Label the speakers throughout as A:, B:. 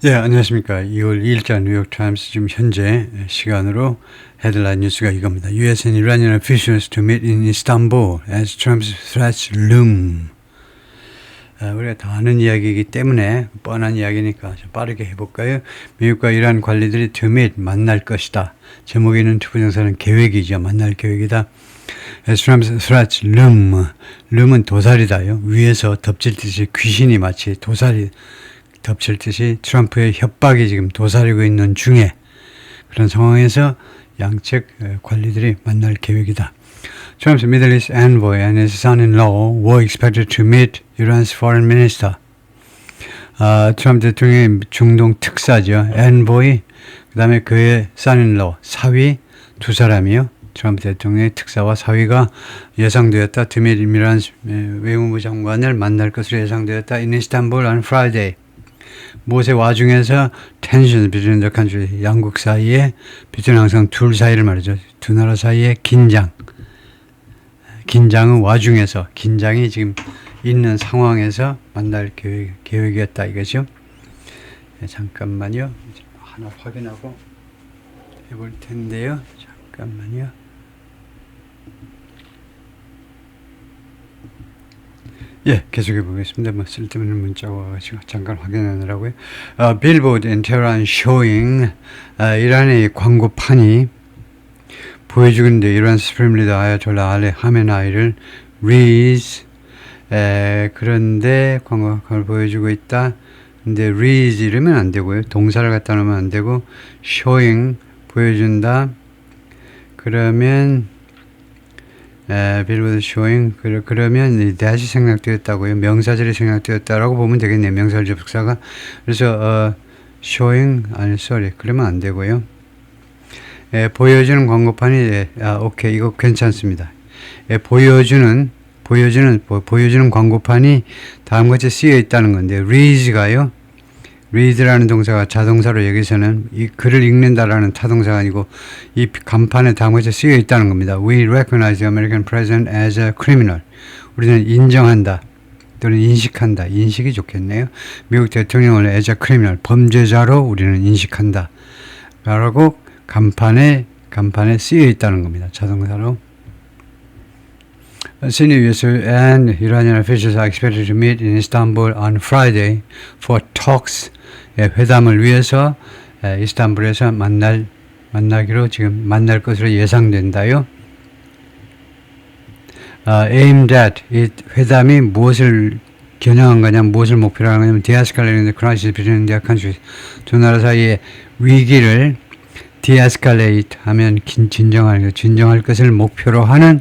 A: 예, 안녕하십니까. 2월 2일자 뉴욕타임스 지금 현재 시간으로 헤드라인 뉴스가 이겁니다. US and Iranian officials to meet in Istanbul as Trump's threats loom. 우리가 다 아는 이야기이기 때문에 뻔한 이야기니까 좀 빠르게 해볼까요? 미국과 이란 관리들이 to meet, 만날 것이다. 제목에 있는 투부정사는 계획이죠. 만날 계획이다. As Trump's threats loom. loom은 도살이다요. 위에서 덮질듯이 귀신이 마치 도살이 덮칠듯이 트럼프의 협박이 지금 도사리고 있는 중에 그런 상황에서 양측 관리들이 만날 계획이다. Trump's Middle East envoy and his son-in-law were expected to meet Iran's foreign minister. 트럼프 대통령의 중동 특사죠. envoy, 그 다음에 그의 son-in-law, 사위 두 사람이요. 트럼프 대통령의 특사와 사위가 예상되었다. to meet 이란 외무부 장관을 만날 것으로 예상되었다. in Istanbul on Friday. 무엇의 와중에서 tension between the country, 양국 사이에, between 항상 둘 사이를 말이죠. 두 나라 사이에 긴장은 와중에서, 긴장이 지금 있는 상황에서 만날 계획이었다 이거죠. 네, 잠깐만요. 하나 확인하고 해볼 텐데요. 잠깐만요. 예, 계속해 보겠습니다. 뭐 쓸데없는 문자가 와가지고 잠깐 확인하느라고요. Billboard in Tehran showing 이란의 광고판이 보여주고 있는데 이란 스프림 리더 아야톨라 알리 하메나이를 reads 그런데 광고판을 보여주고 있다. 근데 reads 이러면 안 되고요. 동사를 갖다 놓으면 안 되고 showing 보여준다. 그러면 빌보드 쇼잉 그러면 대시 생략되었다고요. 명사절이 생략되었다라고 보면 되겠네요. 명사절 접속사가. 그래서 쇼잉 아니 sorry 그러면 안 되고요. 보여주는 광고판이 오케이 이거 괜찮습니다. 보여주는 광고판이 다음같이 쓰여 있다는 건데 reads가요. read라는 동사가 자동사로 여기서는 이 글을 읽는다라는 타동사가 아니고 이 간판에 다음같이 쓰여 있다는 겁니다. We recognize the American president as a criminal. 우리는 인정한다 또는 인식한다. 인식이 좋겠네요. 미국 대통령을 as a criminal, 범죄자로 우리는 인식한다. 라고 간판에 쓰여 있다는 겁니다. 자동사로. Senior US and Iranian officials are expected to meet in Istanbul on Friday for talks. 회담을 위해서 이스탄불에서 만나기로 지금 만날 것으로 예상된다요. Aimed at 이 회담이 무엇을 겨냥한 거냐, 무엇을 목표로 하는 거냐면 de-escalating the crisis between the countries. 두 나라 사이의 위기를 de-escalate 하면 진정할 것을 목표로 하는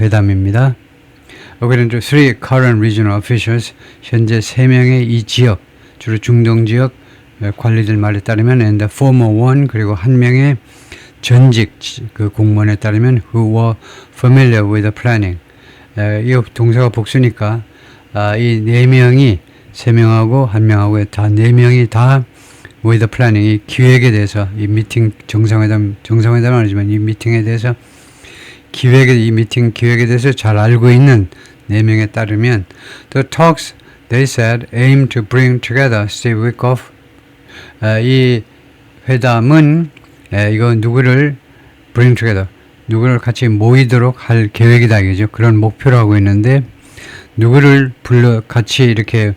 A: 회담입니다. According to three current regional officials, 현재 3명의 이 지역, 주로 중동 지역 관리들 말에 따르면 and the former one, 그리고 한 명의 전직 그 공무원에 따르면 who were familiar with the planning. 이 동사가 복수니까 이 4명이 3명하고 1명하고 다 4명이 다 with the planning, 이 기획에 대해서 이 미팅 정상회담은 아니지만 이 미팅에 대해서 이 미팅 기획에 대해서 잘 알고 있는 4명에 따르면 The talks, they said, aim to bring together Steve Witkoff. 이 회담은 이거 누구를 bring together, 누구를 같이 모이도록 할 계획이다 이거죠. 그런 목표로 하고 있는데 누구를 같이 이렇게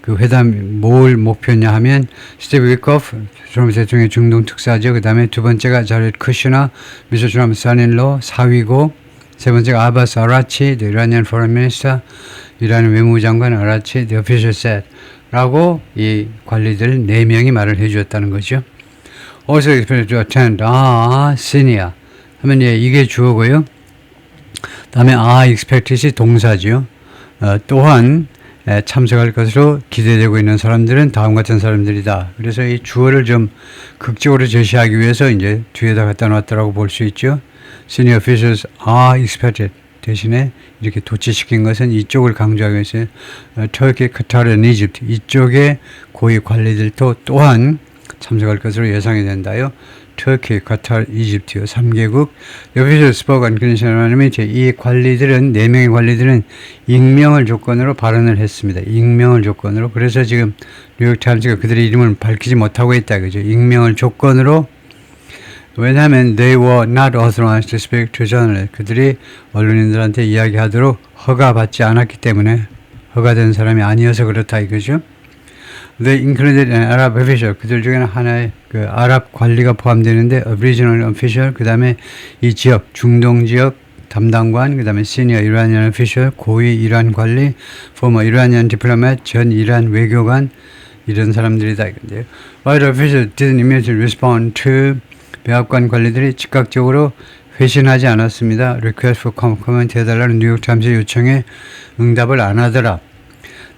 A: 그 회담 뭘 목표냐 하면 스티브 위코프 트럼프 대통령의 중동 특사죠. 그 다음에 두 번째가 자렛 쿠슈너 미스터 트럼프 son-in-law 사위고, 세 번째가 아바스 아라치 the Iranian foreign minister 이란 외무부 장관 아라치 the official said 라고 이 관리들 4명이 말을 해주었다는 거죠. Also expected to attend senior 하면 이게 주어고요. 다음에 expected이 동사죠. 또한 참석할 것으로 기대되고 있는 사람들은 다음 같은 사람들이다. 그래서 이 주어를 좀 극적으로 제시하기 위해서 이제 뒤에다 갖다 놨다라고 볼 수 있죠. Senior officials are expected 대신에 이렇게 도치시킨 것은 이쪽을 강조하기 위해서 터키, 카타르, 이집트 이쪽의 고위 관리들도 또한 참석할 것으로 예상이 된다요. 터키, 카타르, 이집트 3개국 official spoke on conditional anonymity. 이 관리들은 4명의 관리들은 익명을 조건으로 발언을 했습니다. 익명을 조건으로. 그래서 지금 뉴욕타임즈가 그들의 이름을 밝히지 못하고 있다. 그죠? 익명을 조건으로. 왜냐하면 they were not authorized to speak to journalists. 그들이 언론인들한테 이야기하도록 허가받지 않았기 때문에 허가된 사람이 아니어서 그렇다 이거죠. They included an Arab official. 그들 중에는 하나의 그 아랍 관리가 포함되는데 Aboriginal official, 그 다음에 이 지역, 중동 지역 담당관, 그 다음에 Senior Iranian official, 고위 이란 관리, Former Iranian diplomat, 전 이란 외교관, 이런 사람들이다 이건데요. White officials didn't immediately respond to. 백악관 관리들이 즉각적으로 회신하지 않았습니다. Request for comment 해달라는 뉴욕타임스의 요청에 응답을 안 하더라.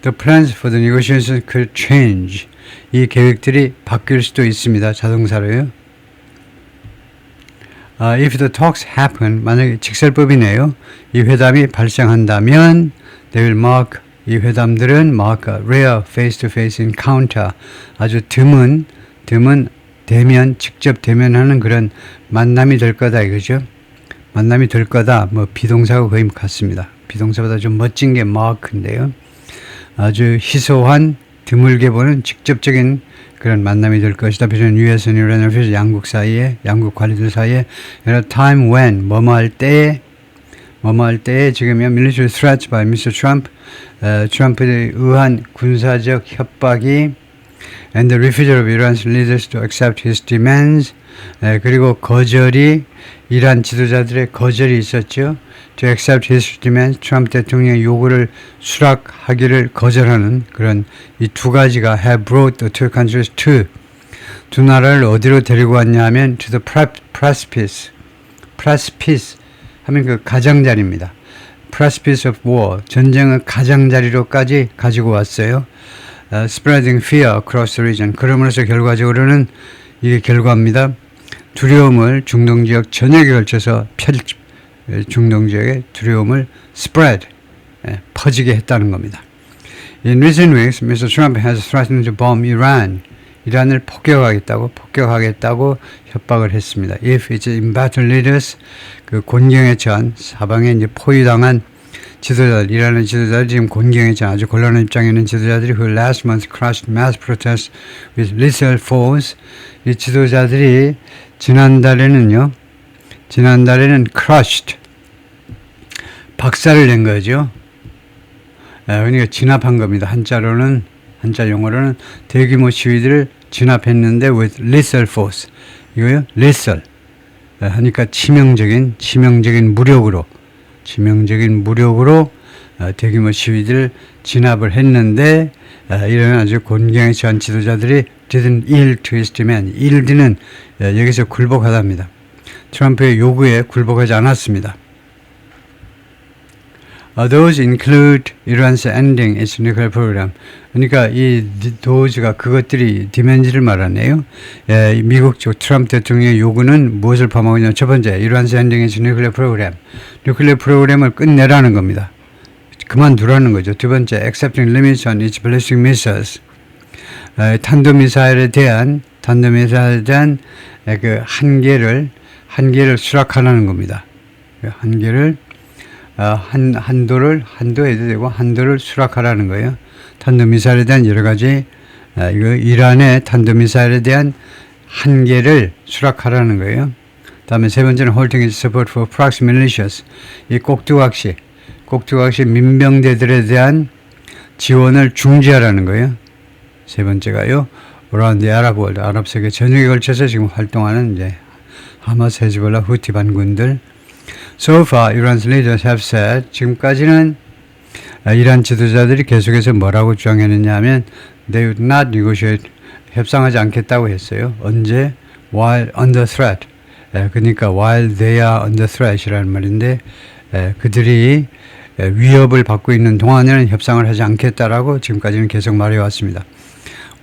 A: The plans for the negotiations could change. 이 계획들이 바뀔 수도 있습니다. 자동사로요. If the talks happen, 만약에 직설법이네요. 이 회담이 발생한다면 they will mark, 이 회담들은 mark a rare face-to-face encounter. 아주 드문 대면, 직접 대면하는 그런 만남이 될 거다 이거죠. 만남이 될 거다. 뭐 비동사가 거의 같습니다. 비동사보다 좀 멋진 게 mark인데요. 아주 희소한 드물게 보는 직접적인 그런 만남이 될 것이다. 비록 US and Iran officials 양국 사이에, 양국 관리들 사이에 at a time when 뭐뭐 할 때에 지금요 military threats by Mr. Trump, 트럼프에 의한 군사적 협박이 and the refusal of Iran's leaders to accept his demands, 그리고 거절이 이란 지도자들의 거절이 있었죠. To accept his demands, 트럼프 대통령의 요구를 수락하기를 거절하는 그런 이 두 가지가 have brought the two countries to, 두 나라를 어디로 데리고 왔냐 하면 to the precipice. precipice 하면 그 가장자리입니다. precipice of war, 전쟁의 가장자리로까지 가지고 왔어요. Spreading fear across the region. 그러므로서 결과적으로는 이게 결과입니다. 두려움을 중동 지역 전역에 걸쳐서 중동 지역의 두려움을 spread, 퍼지게 했다는 겁니다. In recent weeks, Mr. Trump has threatened to bomb Iran. 이란을 폭격하겠다고 협박을 했습니다. If its embattled leaders, 그 곤경에 처한 사방에 이제 포위당한 지도자들, 이란의 지도자들 지금 곤경에 처한 아주 곤란한 입장에 있는 지도자들이 who last month crushed mass protests with lethal force. 이 지도자들이 지난달에는 crushed, 박살을 낸 거죠. 그러니까 진압한 겁니다. 한자 용어로는 대규모 시위들을 진압했는데 with lethal force. 이거요, lethal. 하니까 치명적인 무력으로 대규모 시위들을 진압을 했는데 이런 아주 곤경에 처한 지도자들이 didn't yield to his demand. yield는 여기서 굴복하답니다. 트럼프의 요구에 굴복하지 않았습니다. Those include Iran's ending its nuclear program. 그러니까 이 those가 그것들이 디멘지를 말하네요. 미국 쪽 트럼프 대통령의 요구는 무엇을 포함하고 있냐면 첫 번째, Iran's ending its nuclear program. 뉴클리어 프로그램을 끝내라는 겁니다. 그만두라는 거죠. 두 번째, accepting limits on its ballistic missiles. 탄도미사일에 대한 그 한계를 수락하라는 겁니다. 한도를 수락하라는 거예요. 탄도미사일에 대한 여러 가지, 이거 이란의 탄도미사일에 대한 한계를 수락하라는 거예요. 다음에 세 번째는 holding its support for proxy militias. 이 꼭두각시 민병대들에 대한 지원을 중지하라는 거예요. 세 번째가요, around the Arab world, 아랍 세계 전역에 걸쳐서 지금 활동하는 이제 하마스, 헤즈볼라, 후티 반군들. So far, Iran's leaders have said, 지금까지는 이란 지도자들이 계속해서 뭐라고 주장했느냐 하면 they would not negotiate, 협상하지 않겠다고 했어요. 언제? While under threat. 그러니까 while they are under threat이라는 말인데 그들이 위협을 받고 있는 동안에는 협상을 하지 않겠다라고 지금까지는 계속 말해왔습니다.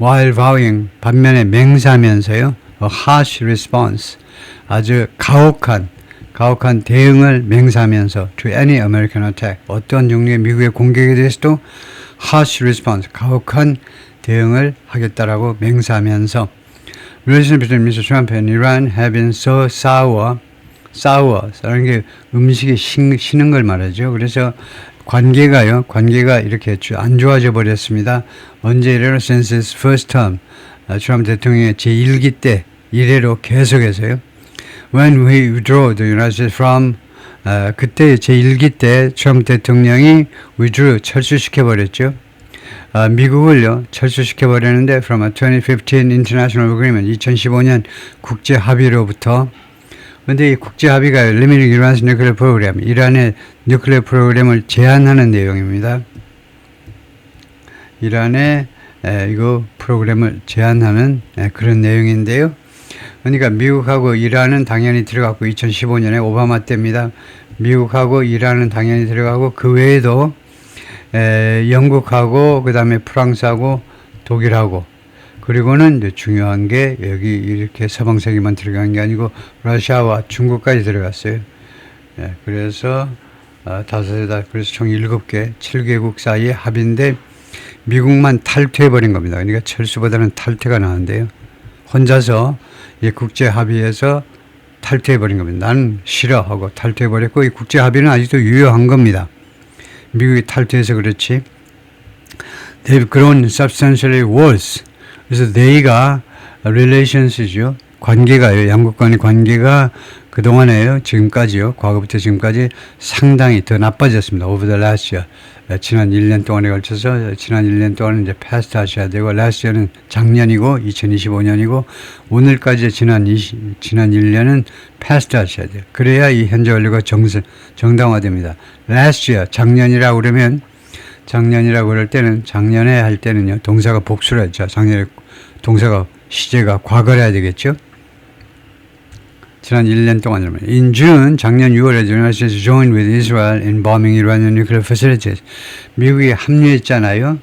A: While vowing, 반면에 맹세하면서요, a harsh response, 아주 가혹한 대응을 맹세하면서 to any American attack, 어떤 종류의 미국의 공격에 대해서도 harsh response, 가혹한 대응을 하겠다라고 맹세하면서 Relations between Mr. Trump and Iran have been so sour. 라는 게 음식이 시는 걸 말하죠. 그래서 관계가 이렇게 안 좋아져 버렸습니다. 언제 이래로 since his first term, 트럼프 대통령의 제1기 때 이래로 계속해서요. When we withdrew the United States from, 그때 제1기 때 트럼프 대통령이 withdrew, 철수시켜버렸죠. 미국을요, 철수시켜버렸는데 from a 2015 international agreement, 2015년 국제 합의로부터. 근데 이 국제 합의가 Limiting Iran's Nuclear Program, 이란의 뉴클리어 프로그램을 제한하는 내용입니다. 이란의 이거 프로그램을 제한하는 그런 내용인데요. 그러니까 미국하고 이란은 당연히 들어갔고 2015년에 오바마 때입니다. 미국하고 이란은 당연히 들어가고 그 외에도 영국하고 그 다음에 프랑스하고 독일하고 그리고는 이제 중요한 게 여기 이렇게 서방 세계만 들어간 게 아니고 러시아와 중국까지 들어갔어요. 그래서 그래서 총 7개, 7개국 사이의 합의인데 미국만 탈퇴해버린 겁니다. 그러니까 철수보다는 탈퇴가 나은데요. 혼자서 이 국제 합의에서 탈퇴해버린 겁니다. 나는 싫어하고 탈퇴해버렸고 이 국제 합의는 아직도 유효한 겁니다. 미국이 탈퇴해서 그렇지. They've grown substantially worse. 그래서 they가 relations죠. 관계가요. 양국 간의 관계가 그동안에요. 지금까지요. 과거부터 지금까지 상당히 더 나빠졌습니다. Over the last year. 지난 1년 동안에 걸쳐서 지난 1년 동안은 이제 past 하셔야 되고 last year는 작년이고 2025년이고 오늘까지 지난 1년은 past 하셔야 돼요. 그래야 이 현재 원리가 정당화됩니다. last year 작년이라고 그러면 작년이라고 그럴 때는 작년에 할 때는요. 동사가 복수를 했죠. 작년에 동사가 시제가 과거를 해야 되겠죠. 지난 1년 동안이면 In June, 작년 6월에 the United States joined with Israel in bombing Iranian nuclear facilities. 미국이 합류했잖아요.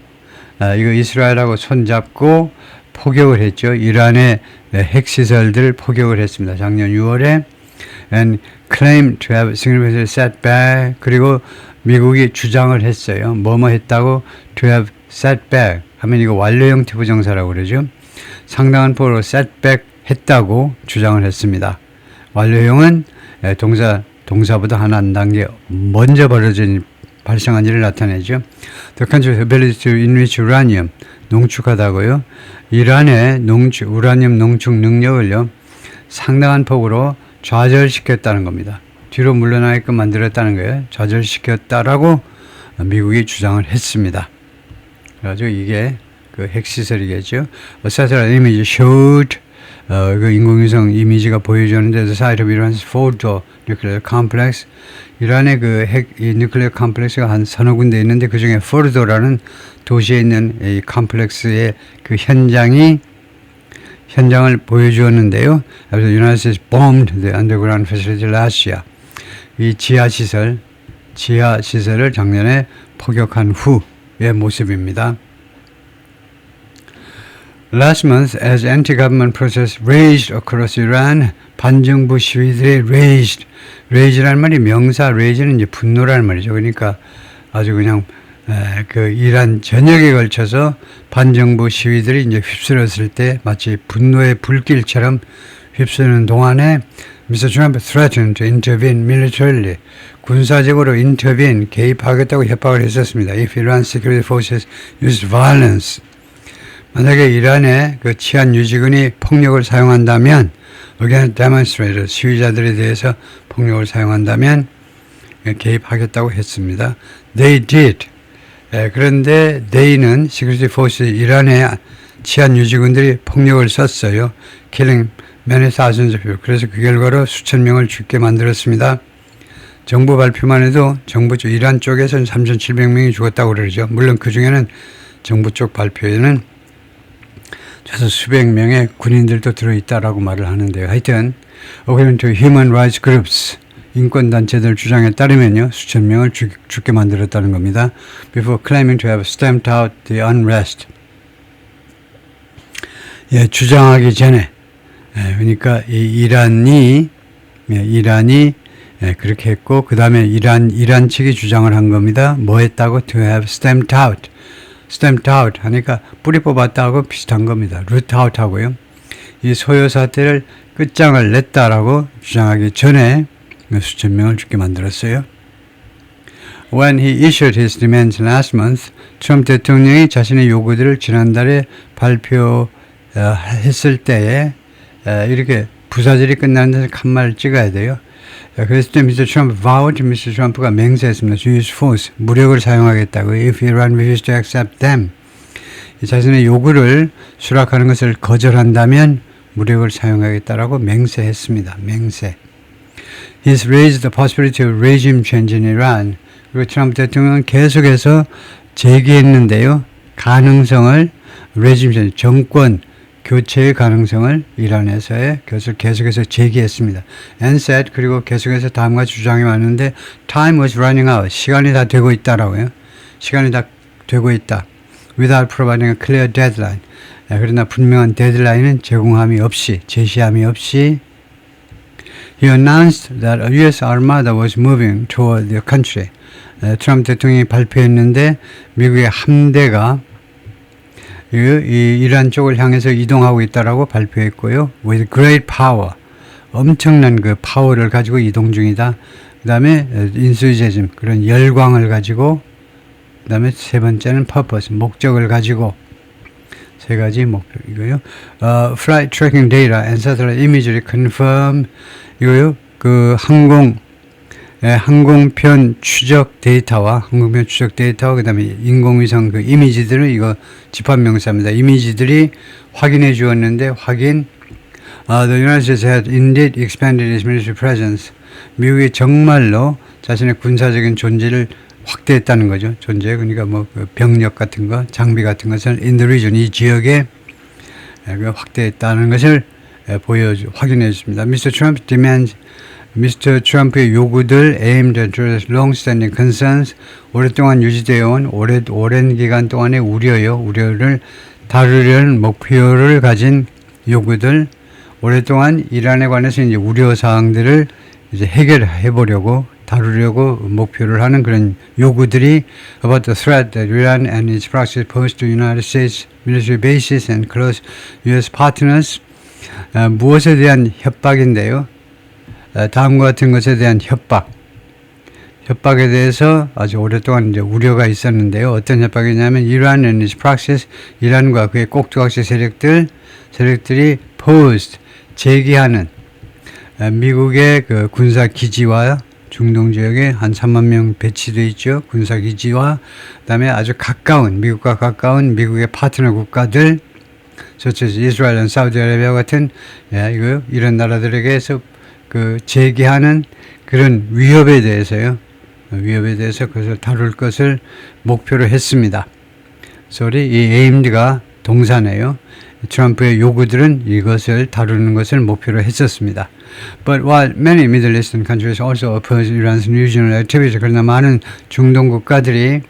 A: 이거 이스라엘하고 손잡고 포격을 했죠. 이란의 핵시설들 포격을 했습니다. 작년 6월에 and claimed to have significantly set back. 그리고 미국이 주장을 했어요. 뭐뭐 했다고 to have set back 하면 이거 완료형 투부정사라고 그러죠. 상당한 폭으로 set back 했다고 주장을 했습니다. 완료형은 동사보다 하나 한 단계 먼저 발생한 일을 나타내죠. The country's ability to enrich uranium, 농축하다고요. 이란의 우라늄 농축 능력을요, 상당한 폭으로 좌절시켰다는 겁니다. 뒤로 물러나게끔 만들었다는 거예요. 좌절시켰다라고 미국이 주장을 했습니다. 그래가지고 이게 그 핵시설이겠죠. A satellite image showed 그 인공위성 이미지가 보여주는데 the site of Iran's Fordo nuclear complex. 이란의 그 이 nuclear complex가 한 서너 군데 있는데 그 중에 Fordo라는 도시에 있는 이 컴플렉스의 그 현장을 보여주었는데요. 그래서 United States bombed the underground facility last year. 이 지하시설을 작년에 포격한 후의 모습입니다. Last month, as anti-government protests raged across Iran, 반정부 시위들이 rage라는 말이 명사, rage는 이제 분노라는 말이죠. 그러니까 아주 그냥 그 이란 전역에 걸쳐서 반정부 시위들이 이제 휩쓸었을 때 마치 분노의 불길처럼 휩쓰는 동안에 Mr. Trump threatened to intervene militarily. 군사적으로 intervene, 개입하겠다고 협박을 했었습니다. If Iran security forces use violence. 만약에 이란의 그 치안 유지군이 폭력을 사용한다면, against demonstrators, 시위자들에 대해서 폭력을 사용한다면 개입하겠다고 했습니다. They did. 그런데 they는 security forces, 이란의 치안 유지군들이 폭력을 썼어요. Killing many thousands of people. 그래서 그 결과로 수천 명을 죽게 만들었습니다. 정부 발표만 해도 이란 쪽에서는 3,700명이 죽었다고 그러죠. 물론 그 중에는 정부 쪽 발표에는 최소 수백 명의 군인들도 들어있다라고 말을 하는데요. 하여튼 according to human rights groups, 인권단체들 주장에 따르면요. 수천 명을 죽게 만들었다는 겁니다. Before claiming to have stamped out the unrest. 주장하기 전에 그러니까 이란이 그렇게 했고 그 다음에 이란 측이 주장을 한 겁니다. 뭐 했다고? To have stamped out 하니까 뿌리 뽑았다고 비슷한 겁니다. root out 하고요. 이 소요 사태를 끝장을 냈다라고 주장하기 전에 수천 명을 죽게 만들었어요. When he issued his demands last month, 트럼프 대통령이 자신의 요구들을 지난달에 발표했을 때에 이렇게 부사절이 끝나는 데서 칸말을 찍어야 돼요. 그랬을 때 Mr. Trump vowed, Mr. Trump가 맹세했습니다. To use force, 무력을 사용하겠다고. If Iran refuses to accept them, 자신의 요구를 수락하는 것을 거절한다면 무력을 사용하겠다라고 맹세했습니다. 맹세. He's raised the possibility of regime change in Iran. 그리고 트럼프 대통령은 계속해서 제기했는데요. 가능성을 regime change, 정권 교체의 가능성을 이란에서의 것을 계속해서 제기했습니다. And said, 그리고 계속해서 다음과 주장이 왔는데 time was running out. 시간이 다 되고 있다라고요. 시간이 다 되고 있다. Without providing a clear deadline. 그러나 분명한 데드라인은 제공함이 없이, 제시함이 없이 He announced that a U.S. armada was moving toward the country. 트럼프 대통령이 발표했는데 미국의 함대가 이 이란 쪽을 향해서 이동하고 있다라고 발표했고요. With great power. 엄청난 그 파워를 가지고 이동 중이다. 그 다음에 enthusiasm. 그런 열광을 가지고 그 다음에 세 번째는 purpose. 목적을 가지고 세 가지 목표이고요. Flight tracking data and satellite imagery confirm 이거요. 그 항공편 추적 데이터와 그다음에 인공위성 그 이미지들을 이거 집합명사입니다. 이미지들이 확인해 주었는데 The United States had indeed expanded its military presence. 미국이 정말로 자신의 군사적인 존재를 확대했다는 거죠. 존재 그러니까 그 병력 같은 거, 장비 같은 것을 in the region 이 지역에 확대했다는 것을 확인해 줬습니다. Mr. Trump의 요구들 aimed at long-standing concerns 오랫동안 유지되어 온 오랜 기간 동안의 우려를 다루려는 목표를 가진 요구들 오랫동안 이란에 관해서 이제 우려 사항들을 이제 해결해 보려고 다루려고 목표를 하는 그런 요구들이 about the threat that Iran and its proxies pose to United States military bases and close U.S. partners 무엇에 대한 협박인데요. 다음과 같은 것에 대한 협박에 대해서 아주 오랫동안 이제 우려가 있었는데요. 어떤 협박이냐면 Iran and its proxies 이란과 그의 꼭두각시 세력들이 posed 제기하는 미국의 그 군사 기지와 중동 지역에 한 3만 명 배치되어 있죠. 군사 기지와 그다음에 아주 가까운 미국과 가까운 미국의 파트너 국가들, such as Israel and Saudi Arabia 같은 이런 나라들에게서 그 제기하는 그런 위협에 대해서 그것을 다룰 것을 목표로 했습니다. 이 aimed가 동사네요. 트럼프의 요구들은 이것을 다루는 것을 목표로 했었습니다. But while many Middle Eastern countries also oppose Iran's regional activities, 그러나 많은 중동 국가들이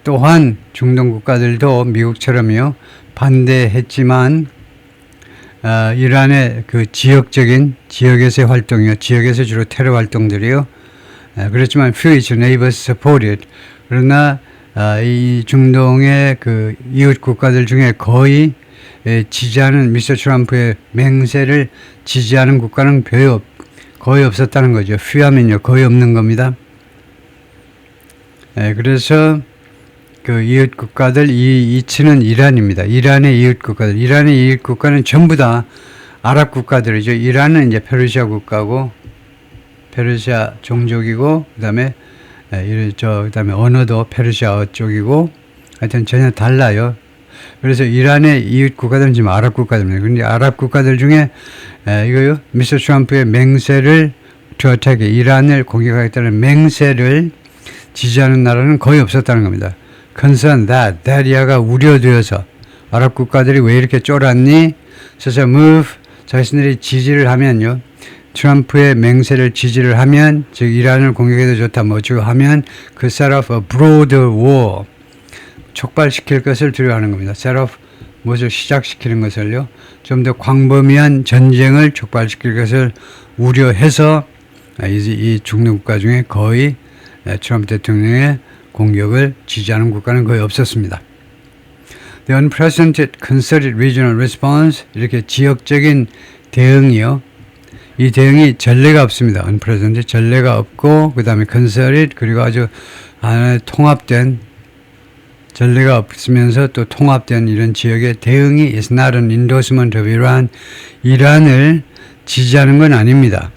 A: 또한 중동 국가들도 미국처럼요 반대했지만 이란의 그 지역에서의 활동이요, 지역에서 주로 테러 활동들이요. 그렇지만 few its neighbors supported. 그러나 이 중동의 그 이웃 국가들 중에 거의 지지하는 미스터 트럼프의 맹세를 지지하는 국가는 거의 없었다는 거죠. few하면요 거의 없는 겁니다. 그래서 그 이웃 국가들 이 이치는 이란입니다. 이란의 이웃 국가는 전부 다 아랍 국가들이죠. 이란은 이제 페르시아 국가고 페르시아 종족이고 그다음에 언어도 페르시아어 쪽이고 하여튼 전혀 달라요. 그래서 이란의 이웃 국가들은 지금 아랍 국가들입니다. 그런데 아랍 국가들 중에 미스터 트럼프의 맹세를 이란을 공격하겠다는 맹세를 지지하는 나라는 거의 없었다는 겁니다. concern that 이하가 우려되어서 아랍 국가들이 왜 이렇게 쫄았니? 그래서 move 자신들이 지지를 하면요. 트럼프의 맹세를 지지를 하면 즉 이란을 공격해도 좋다 뭐죠 하면 그 set off a broader war 촉발시킬 것을 두려워하는 겁니다. set off 무엇을 시작시키는 것을요. 좀 더 광범위한 전쟁을 촉발시킬 것을 우려해서 이 중동 국가 중에 거의 트럼프 대통령의 공격을 지지하는 국가는 거의 없었습니다. The unprecedented concerted regional response, 이렇게 지역적인 대응이요. 이 대응이 전례가 없습니다. unprecedented, 전례가 없고, 그 다음에 concerted, 그리고 아주 통합된, 전례가 없으면서 또 통합된 이런 지역의 대응이 is not an endorsement of Iran. 이란을 지지하는 건 아닙니다.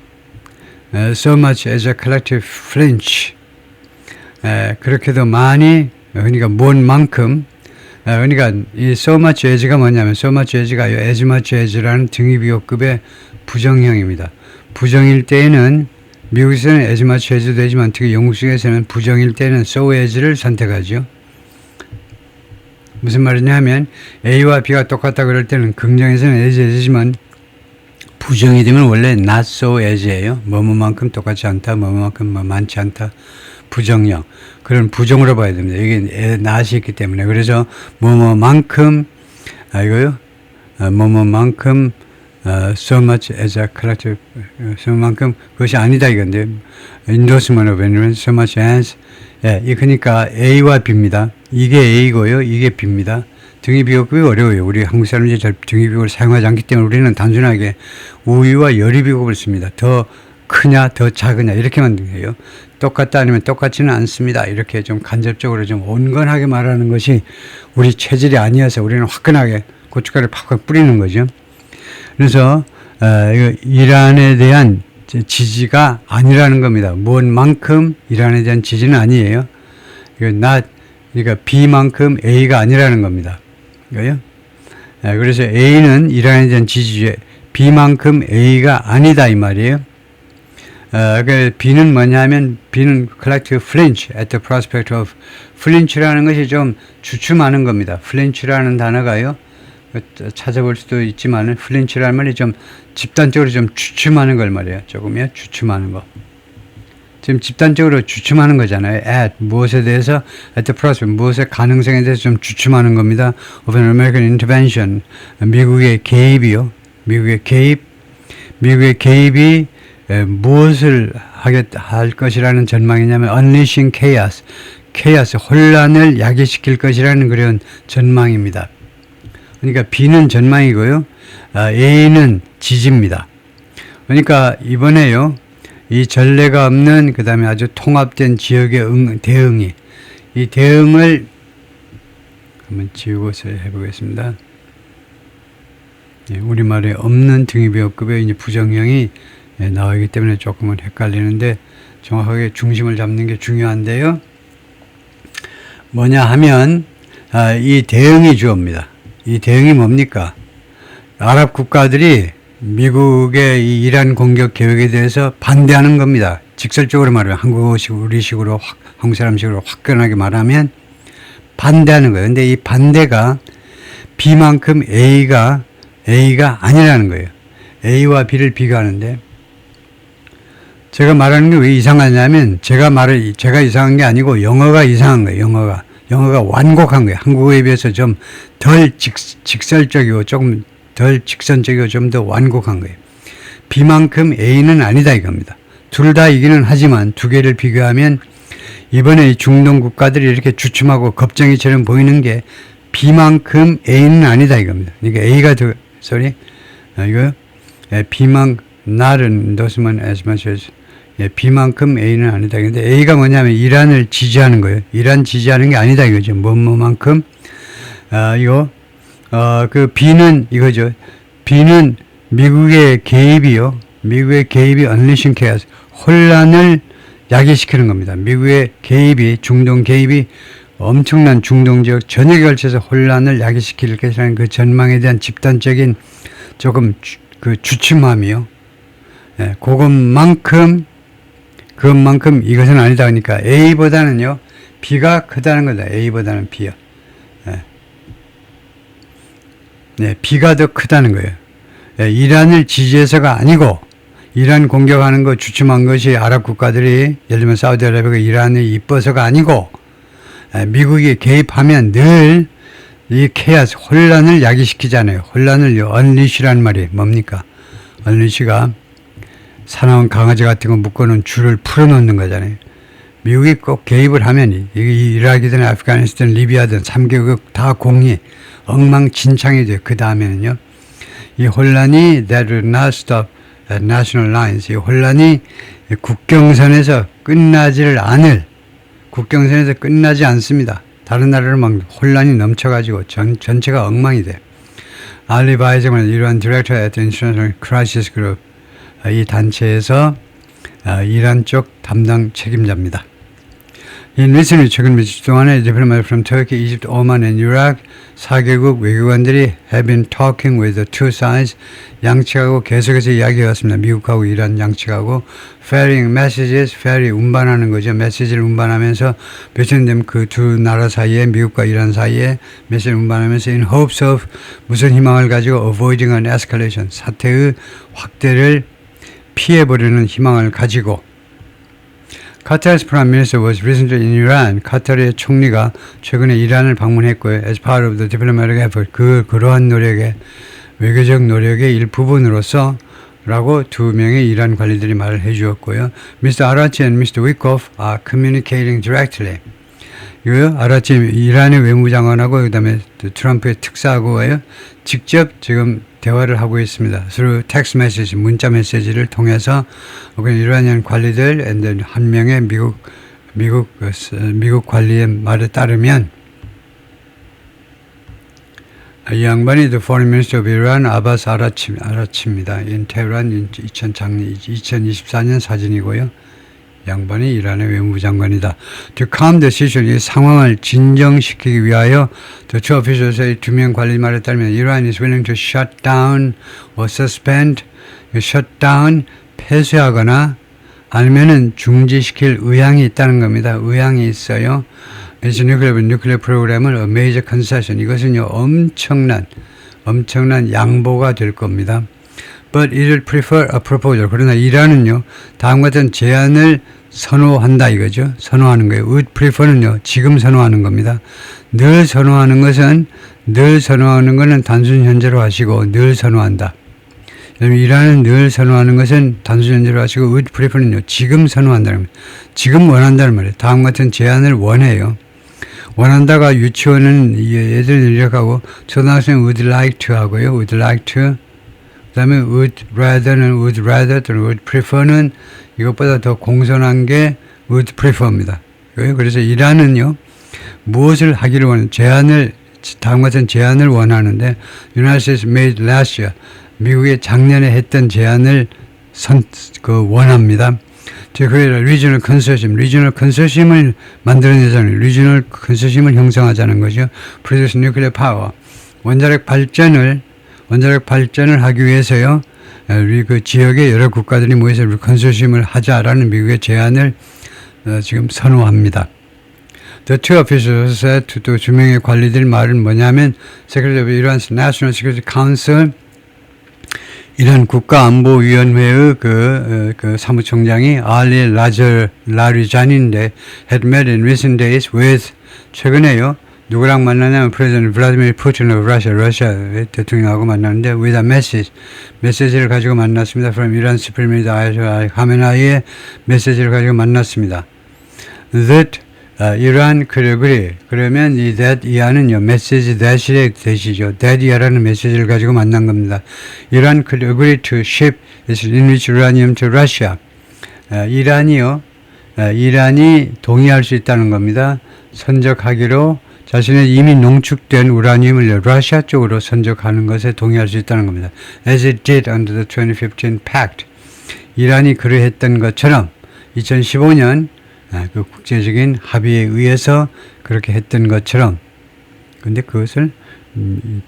A: So much as a collective flinch. 그렇게도 많이, 그러니까 뭔 만큼, 그러니까 이 so much as가 뭐냐면 so much as가 as much as라는 등위비호급의 부정형입니다. 부정일 때에는 미국에서는 as much as도 되지만 특히 영국식에서는 부정일 때는 so as를 선택하죠. 무슨 말이냐 하면 A와 B가 똑같다 그럴 때는 긍정에서는 as as지만 부정이 되면 원래 not so as예요. 뭐뭐만큼 똑같지 않다, 뭐뭐만큼 많지 않다. 부정형. 그런 부정으로 봐야 됩니다. 이게 not이 있기 때문에. 그래서 뭐뭐만큼 이거요. 뭐뭐만큼 so much as a collective so 만큼 그것이 아니다 이건데 endorsement of anyone so much as 그러니까 A와 B입니다. 이게 A고요. 이게 B입니다. 등위비호급이 어려워요. 우리 한국 사람들이 잘 등위비호급을 사용하지 않기 때문에 우리는 단순하게 우위와 열위비호급을 씁니다. 더 크냐 더 작으냐 이렇게만 해요. 똑같다 아니면 똑같지는 않습니다. 이렇게 좀 간접적으로 좀 온건하게 말하는 것이 우리 체질이 아니어서 우리는 화끈하게 고춧가루를 팍팍 뿌리는 거죠. 그래서 이란에 대한 지지가 아니라는 겁니다. 뭔만큼 이란에 대한 지지는 아니에요. 그러니까 B만큼 A가 아니라는 겁니다. 이거요. 그래서 A는 이란에 대한 지지에 B만큼 A가 아니다 이 말이에요. B는 뭐냐면 B는 collective flinch at the prospect of flinch라는 것이 좀 주춤하는 겁니다. flinch라는 단어가요. 찾아볼 수도 있지만 flinch라는 말이 좀 집단적으로 좀 주춤하는 걸 말이에요. 조금요. 주춤하는 거. 지금 집단적으로 주춤하는 거잖아요. at 무엇에 대해서 at the prospect 무엇의 가능성에 대해서 좀 주춤하는 겁니다. of an American intervention 미국의 개입이요. 미국의 개입이 무엇을 할 것이라는 전망이냐면 unleashing chaos 혼란을 야기시킬 것이라는 그런 전망입니다. 그러니까 B는 전망이고요. A는 지지입니다. 그러니까 이번에요. 이 전례가 없는 그 다음에 아주 통합된 지역의 대응이 이 대응을 한번 지우고서 해보겠습니다. 우리말에 없는 등위비호급의 이제 부정형이 나오기 때문에 조금은 헷갈리는데 정확하게 중심을 잡는 게 중요한데요. 뭐냐 하면 이 대응이 주어입니다. 이 대응이 뭡니까? 아랍 국가들이 미국의 이 이란 공격 계획에 대해서 반대하는 겁니다. 직설적으로 말하면 한국식으로 우리식으로 한국 사람식으로 화끈하게 말하면 반대하는 거예요. 근데 이 반대가 B만큼 A가 아니라는 거예요. A와 B를 비교하는데 제가 말하는 게 왜 이상하냐면 제가 이상한 게 아니고 영어가 이상한 거예요. 영어가 완곡한 거예요. 한국어에 비해서 좀 덜 직설적이고 조금 덜 직선적이고 좀 더 완곡한 거예요. B만큼 A는 아니다 이겁니다. 둘 다 이기는 하지만 두 개를 비교하면 이번에 중동 국가들이 이렇게 주춤하고 겁쟁이처럼 보이는 게 B만큼 A는 아니다 이겁니다. 그러니까 A가 이거 B만큼 not endorsement as much as B만큼 A는 아니다. 근데 A가 뭐냐면 이란을 지지하는 거예요. 이란 지지하는 게 아니다 이거죠. 뭐만큼 그 B는 이거죠. B는 미국의 개입이요. 미국의 개입이 unleashing chaos 혼란을 야기시키는 겁니다. 미국의 개입이 중동 개입이 엄청난 중동 지역 전역에 걸쳐서 혼란을 야기시킬 것이라는 그 전망에 대한 집단적인 조금 그 주춤함이요. 그것만큼 이것은 아니다 하니까 A보다는요 B가 크다는 거다. A보다는 B요. B가 더 크다는 거예요. 이란을 지지해서가 아니고 이란 공격하는 거 주춤한 것이 아랍 국가들이 예를 들면 사우디아라비아가 이란이 이뻐서가 아니고 미국이 개입하면 늘 이 케아스 혼란을 야기시키잖아요. 혼란을 unleash라는 말이 뭡니까? unleash가 사나운 강아지 같은 거 묶어놓은 줄을 풀어놓는 거잖아요. 미국이 꼭 개입을 하면 이라크든 아프가니스탄 리비아든 3개국 다 공히 엉망진창이 돼요. 그 다음에는요. 이 혼란이 that will not stop at national lines. 이 혼란이 국경선에서 끝나지를 않을 국경선에서 끝나지 않습니다. 다른 나라로 막 혼란이 넘쳐가지고 전체가 엉망이 돼요. 알리 바이저는 이러한 디렉터 at the International Crisis Group 이 단체에서 이란 쪽 담당 책임자입니다. In recently 최근 며칠 동안에 diplomat from Turkey, Egypt, Oman and Iraq 4개국 외교관들이 have been talking with the two sides 양측하고 계속해서 이야기해왔습니다. 미국하고 이란 양측하고 ferrying messages, ferry 운반하는 거죠. 메시지를 운반하면서 배치되면 그 두 나라 사이에 미국과 이란 사이에 메시지를 운반하면서 in hopes of 무슨 희망을 가지고 avoiding an escalation 사태의 확대를 피해보려는 희망을 가지고 Qatar's Prime Minister was recently in Iran. 카타르의 총리가 최근에 이란을 방문했고요. As part of the diplomatic effort. 그러한 노력의 외교적 노력의 일부분으로서 라고 두 명의 이란 관리들이 말을 해주었고요. Mr. Araghchi and Mr. Wikoff are communicating directly. 이거요. 아라치 이란의 외무장관하고 그다음에 트럼프의 특사하고요. 직접 지금 대화를 하고 있습니다. through text message, 문자 메시지를 통해서 이란인 관리들, and then 한 명의 미국 관리의 말에 따르면 이 양반이 the foreign minister of Iran, 아바스 아라치입니다. in Tehran 2024년 사진이고요. 양반이 이란의 외무장관이다. To calm the situation, 이 상황을 진정시키기 위하여 the two officials의 두 명 관리 말에 따르면 Iran is willing to shut down or suspend, shut down, 폐쇄하거나 아니면은 중지시킬 의향이 있다는 겁니다. 의향이 있어요. It's nuclear 프로그램을 a major concession. 이것은요 엄청난 양보가 될 겁니다. But it will prefer a proposal. 그러나 이란은요, 다음과 같은 제안을 선호한다 이거죠. 선호하는 거예요. would prefer는요, 지금 선호하는 겁니다. 늘 선호하는 거는 단순 현재로 하시고 늘 선호한다. 이란은 늘 선호하는 것은 단순 현재로 하시고 would prefer는요, 지금 선호한다는 겁니다. 지금 원한다는 말이에요. 다음 같은 제안을 원해요. 원한다가 유치원은 얘들 이력하고 초등학생 would like to 하고요. would like to 그 다음에 would rather는 would rather 또는 would prefer는 이것보다 더 공손한 게 would prefer입니다. 그래서 이란은요, 무엇을 하기를 원하는 다음 같은 제안을 원하는데 United States made last year 미국이 작년에 했던 제안을 원합니다. 그래서 리저널 컨소시엄을 만들어내자는 리저널 컨소시엄을 형성하자는 거죠. Produce nuclear power 원자력 발전을 하기 위해서요. 우리 그 지역의 여러 국가들이 모여서 컨소시엄을 하자라는 미국의 제안을 지금 선호합니다. The two officials 또 두 명의 관리들 말은 뭐냐면 Secretary of Iran's National Security Council 이란 국가안보위원회의 그 사무총장이 알리 라리잔인데 had met in recent days with 최근에요. 누구랑 만나냐면 프레지던트 블라디미르 푸틴 of Russia, 러시아 대통령하고 만났는데 with a message, 메시지를 가지고 만났습니다. From Iran Supreme Leader Ayatollah Khamenei의 메시지를 가지고 만났습니다. That Iran could agree. 그러면 이 that 이하는요, 메시지 that의 that이죠. that 이하라는 메시지를 가지고 만난 겁니다. Iran could agree to ship its enriched uranium to Russia. 이란이 동의할 수 있다는 겁니다. 선적하기로 자신의 이미 농축된 우라늄을 러시아 쪽으로 선적하는 것에 동의할 수 있다는 겁니다. As it did under the 2015 pact. 이란이 그러했던 것처럼 2015년 그 국제적인 합의에 의해서 그렇게 했던 것처럼 근데 그것을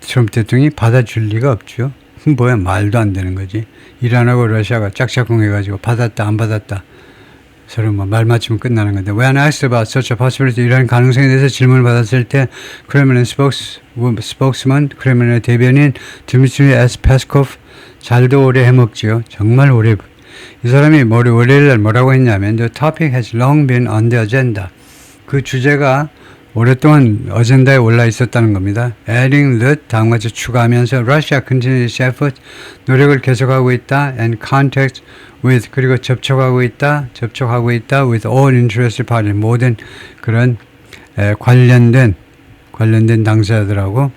A: 트럼프 대통령이 받아줄 리가 없죠. 뭐야 말도 안 되는 거지. 이란하고 러시아가 짝짝꿍 해가지고 받았다 안 받았다 서로 말 맞추면 끝나는 건데 When asked about such a possibility 이런 가능성에 대해서 질문을 받았을 때 크레밀린 스포크스먼 크레밀린의 대변인 드미트리 에스 페스코프 잘도 오래 해먹지요. 정말 오래 이 사람이 월요일날 뭐라고 했냐면 The topic has long been on the agenda. 그 주제가 오랫동안 어젠다에 올라 있었다는 겁니다. Adding that 다음같이 추가하면서 Russia continues effort 노력을 계속하고 있다 and contact with 그리고 접촉하고 있다 with all interested parties 모든 그런 관련된 당사자들하고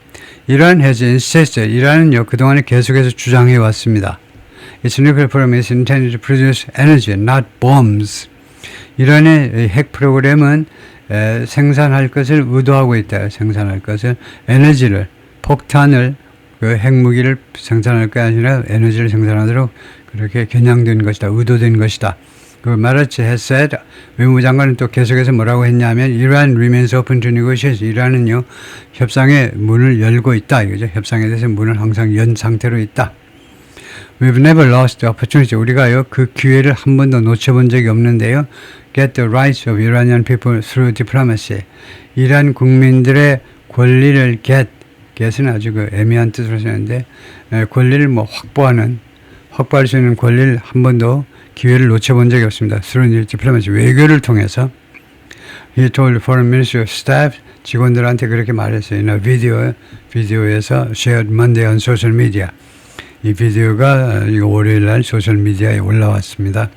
A: Iran has insisted, 이란은요 그동안에 계속해서 주장해 왔습니다. Its nuclear program is intended to produce energy, not bombs. 이란의 핵 프로그램은 생산할 것을 의도하고 있다. 생산할 것을 에너지를 폭탄을 그 핵무기를 생산할 게 아니라 에너지를 생산하도록 그렇게 겨냥된 것이다. 의도된 것이다. 그 말했지 했said 외무부 장관은 또 계속해서 뭐라고 했냐면 Iran remains open to negotiation. 이란은요 협상의 문을 열고 있다. 이거죠. 협상에 대해서 문을 항상 연 상태로 있다. We've never lost the opportunity. 우리가요 그 기회를 한 번도 놓쳐본 적이 없는데요. Get the rights of Iranian people through diplomacy. 이란 국민들의 권리를 get은 아주 그 애매한 뜻으로 쓰는데 권리를 뭐 확보할 수 있는 권리를 한 번도 기회를 놓쳐본 적이 없습니다. Through diplomacy. 외교를 통해서. He told foreign ministry of staff 직원들한테 그렇게 말했어요. 비디오에서 shared Monday on social media. 이 비디오가 월요일 날 소셜미디어에 올라왔습니다.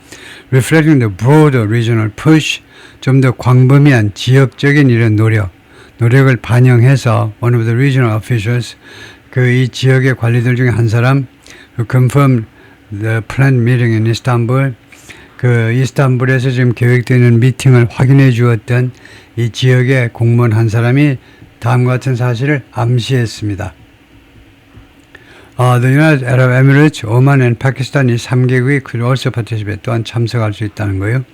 A: Reflecting the broader regional push, 좀 더 광범위한 지역적인 이런 노력을 반영해서 one of the regional officials, 이 지역의 관리들 중에 한 사람, who confirmed the planned meeting in Istanbul, 이스탄불에서 지금 계획되는 미팅을 확인해 주었던 이 지역의 공무원 한 사람이 다음과 같은 사실을 암시했습니다. The United Arab Emirates, Oman and Pakistan 이 3개국이 could also participate. 또한 참석할 수 있다는 거예요.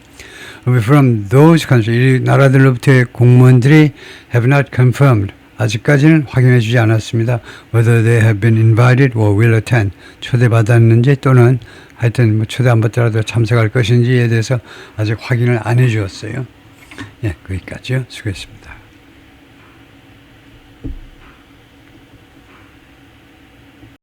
A: From those countries, 이 나라들로부터의 공무원들이 have not confirmed. 아직까지는 확인해 주지 않았습니다. Whether they have been invited or will attend. 초대받았는지 또는 하여튼 뭐 초대 안 받더라도 참석할 것인지에 대해서 아직 확인을 안 해 주었어요. 예, 거기까지요. 수고했습니다.